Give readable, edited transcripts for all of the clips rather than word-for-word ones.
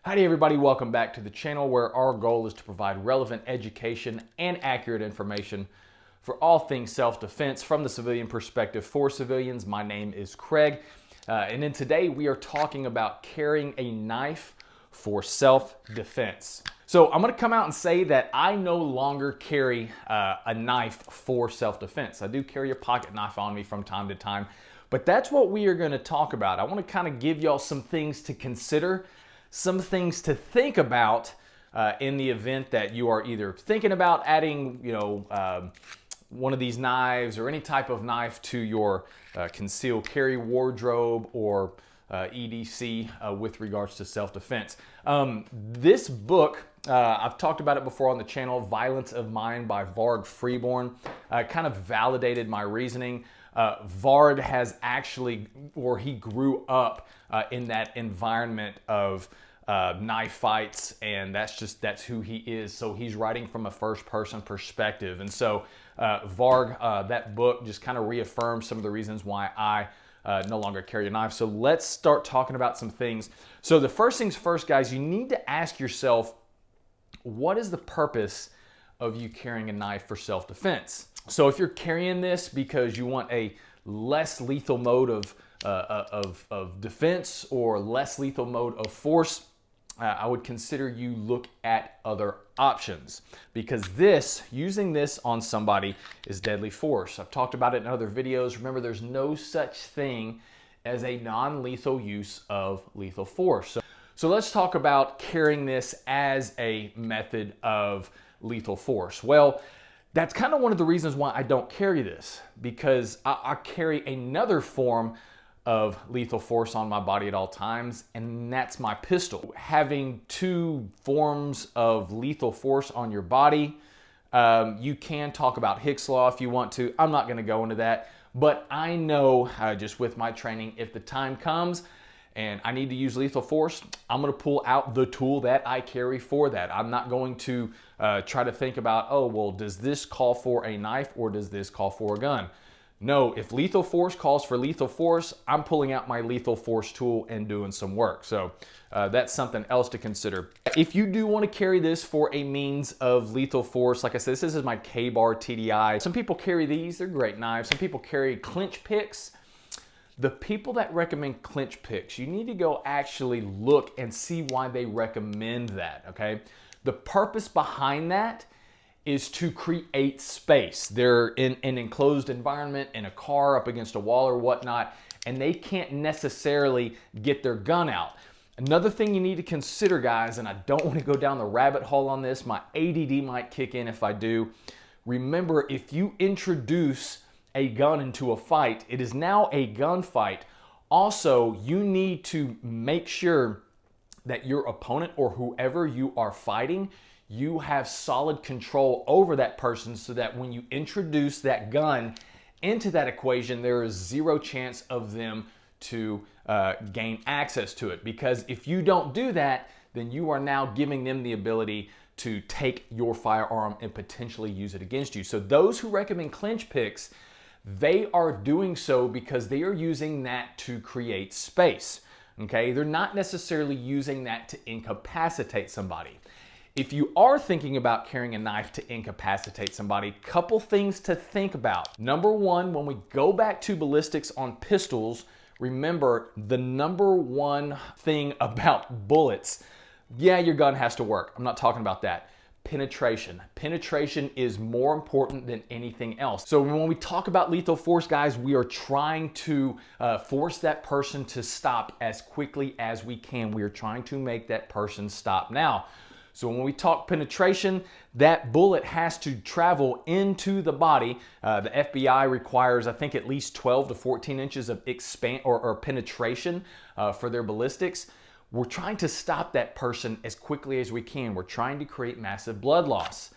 Howdy everybody, welcome back to the channel where our goal is to provide relevant education and accurate information for all things self-defense from the civilian perspective for civilians. My name is Craig, and then today we are talking about carrying a knife for self-defense. So I'm going to come out and say that I no longer carry a knife for self-defense. I do carry a pocket knife on me from time to time, but that's what we are going to talk about. I want to kind of give y'all some things to consider, some things to think about in the event that you are either thinking about adding, one of these knives or any type of knife to your concealed carry wardrobe or EDC with regards to self-defense. This book, I've talked about it before on the channel, Violence of Mind by Varg Freeborn, kind of validated my reasoning. Varg has actually, or he grew up in that environment of knife fights, and that's who he is. So he's writing from a first-person perspective, and so Varg, that book just kind of reaffirms some of the reasons why I no longer carry a knife. So let's start talking about some things. So the first things first, guys, you need to ask yourself, what is the purpose of you carrying a knife for self-defense? So if you're carrying this because you want a less lethal mode of defense or less lethal mode of force, I would consider you look at other options, because using this on somebody is deadly force. I've talked about it in other videos. Remember, there's no such thing as a non-lethal use of lethal force. So let's talk about carrying this as a method of lethal force. Well, that's kind of one of the reasons why I don't carry this, because I carry another form of lethal force on my body at all times, and that's my pistol. Having two forms of lethal force on your body, you can talk about Hick's Law if you want to. I'm not going to go into that, but I know just with my training, if the time comes and I need to use lethal force, I'm going to pull out the tool that I carry for that. I'm not going to try to think about, oh, well, does this call for a knife or does this call for a gun? No, if lethal force calls for lethal force, I'm pulling out my lethal force tool and doing some work. So that's something else to consider. If you do want to carry this for a means of lethal force, like I said, this is my K-Bar TDI. Some people carry these, they're great knives. Some people carry clinch picks. The people that recommend clinch picks, you need to go actually look and see why they recommend that, okay? The purpose behind that is to create space. They're in an enclosed environment, in a car, up against a wall or whatnot, and they can't necessarily get their gun out. Another thing you need to consider, guys, and I don't want to go down the rabbit hole on this, my ADD might kick in if I do. Remember, if you introduce a gun into a fight, it is now a gunfight. Also, you need to make sure that your opponent or whoever you are fighting, you have solid control over that person, so that when you introduce that gun into that equation, there is zero chance of them to gain access to it. Because if you don't do that, then you are now giving them the ability to take your firearm and potentially use it against you. So those who recommend clinch picks, they are doing so because they are using that to create space. Okay, they're not necessarily using that to incapacitate somebody. If you are thinking about carrying a knife to incapacitate somebody, couple things to think about. Number one, when we go back to ballistics on pistols, remember the number one thing about bullets, yeah, your gun has to work. I'm not talking about that. Penetration. Penetration is more important than anything else. So when we talk about lethal force, guys, we are trying to force that person to stop as quickly as we can. We are trying to make that person stop. Now, so when we talk penetration, that bullet has to travel into the body. The FBI requires, I think, at least 12 to 14 inches of penetration for their ballistics. We're trying to stop that person as quickly as we can. We're trying to create massive blood loss.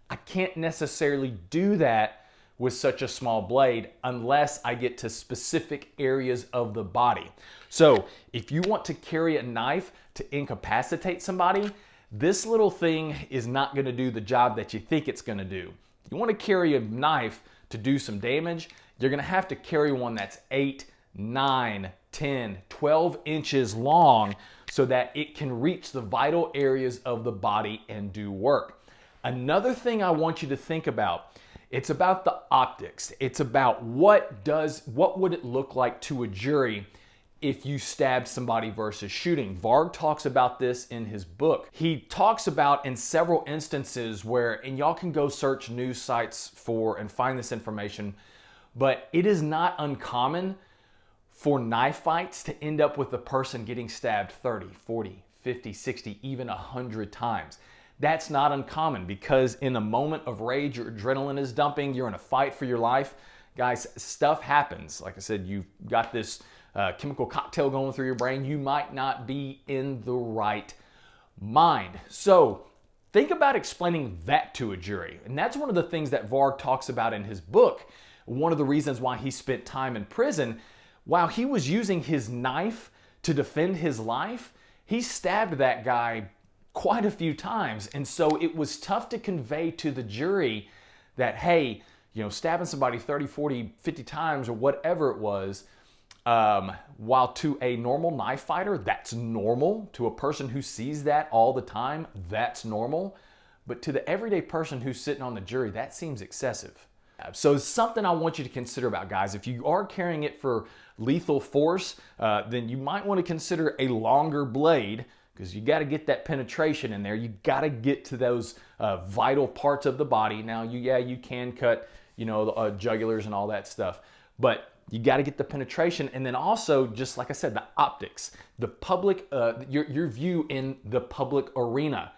I can't necessarily do that with such a small blade unless I get to specific areas of the body. So if you want to carry a knife to incapacitate somebody, this little thing is not going to do the job that you think it's going to do. You want to carry a knife to do some damage, you're going to have to carry one that's 8, 9, 10, 12 inches long so that it can reach the vital areas of the body and do work. Another thing I want you to think about, it's about the optics. It's about what would it look like to a jury if you stabbed somebody versus shooting. Varg talks about this in his book. He talks about in several instances where, and y'all can go search news sites for and find this information, but it is not uncommon for knife fights to end up with a person getting stabbed 30, 40, 50, 60, even 100 times. That's not uncommon because in a moment of rage, your adrenaline is dumping, you're in a fight for your life. Guys, stuff happens. Like I said, you've got this chemical cocktail going through your brain. You might not be in the right mind. So think about explaining that to a jury. And that's one of the things that Varg talks about in his book. One of the reasons why he spent time in prison, while he was using his knife to defend his life, he stabbed that guy quite a few times. And so it was tough to convey to the jury that, hey, stabbing somebody 30, 40, 50 times or whatever it was, while to a normal knife fighter, that's normal. To a person who sees that all the time, that's normal. But to the everyday person who's sitting on the jury, that seems excessive. So it's something I want you to consider about, guys. If you are carrying it for lethal force, then you might want to consider a longer blade, because you got to get that penetration in there. You got to get to those vital parts of the body. Now, you can cut, jugulars and all that stuff, but you got to get the penetration. And then also, just like I said, the optics, the public, your view in the public arena.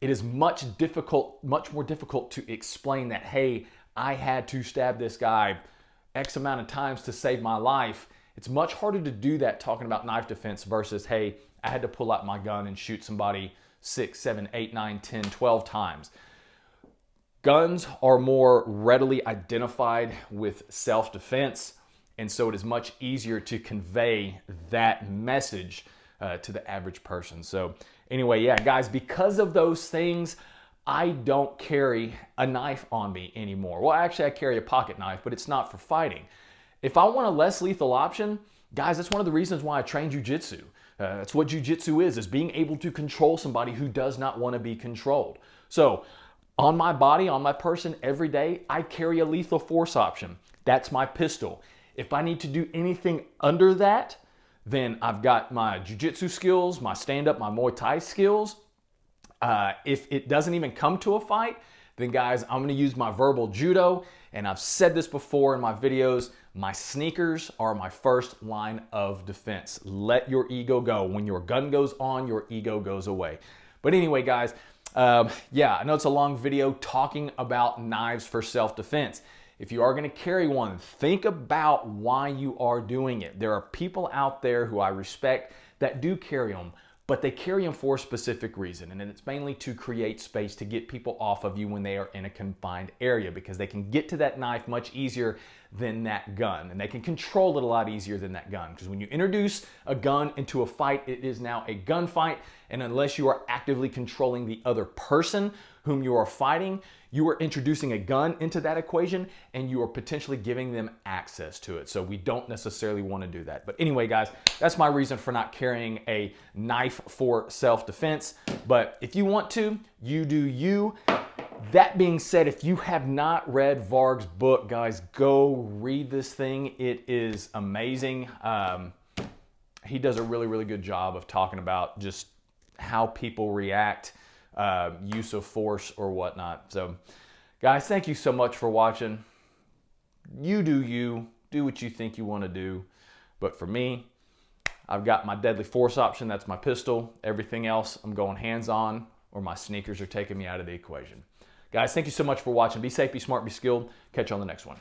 It is much more difficult to explain that, hey, I had to stab this guy X amount of times to save my life. It's much harder to do that talking about knife defense versus, hey, I had to pull out my gun and shoot somebody 6, 7, 8, 9, 10, 12 times. Guns are more readily identified with self-defense, and so it is much easier to convey that message to the average person. So anyway, yeah, guys, because of those things, I don't carry a knife on me anymore. Well, actually, I carry a pocket knife, but it's not for fighting. If I want a less lethal option, guys, that's one of the reasons why I train jiu-jitsu. That's what jiu-jitsu is being able to control somebody who does not want to be controlled. So on my body, on my person, every day, I carry a lethal force option. That's my pistol. If I need to do anything under that, then I've got my jiu-jitsu skills, my stand-up, my Muay Thai skills. If it doesn't even come to a fight, then guys, I'm going to use my verbal judo. And I've said this before in my videos, my sneakers are my first line of defense. Let your ego go. When your gun goes on, your ego goes away. But anyway, guys, yeah, I know it's a long video talking about knives for self-defense. If you are going to carry one, think about why you are doing it. There are people out there who I respect that do carry them, but they carry them for a specific reason, and it's mainly to create space to get people off of you when they are in a confined area, because they can get to that knife much easier than that gun, and they can control it a lot easier than that gun, because when you introduce a gun into a fight, it is now a gunfight, and unless you are actively controlling the other person whom you are fighting, you are introducing a gun into that equation, and you are potentially giving them access to it. So we don't necessarily want to do that. But anyway, guys, that's my reason for not carrying a knife for self-defense. But if you want to, you do you. That being said, if you have not read Varg's book, guys, go read this thing. It is amazing. He does a really, really good job of talking about just how people react, use of force or whatnot. So guys, thank you so much for watching. You do what you think you want to do. But for me, I've got my deadly force option. That's my pistol. Everything else, I'm going hands-on, or my sneakers are taking me out of the equation. Guys, thank you so much for watching. Be safe, be smart, be skilled. Catch you on the next one.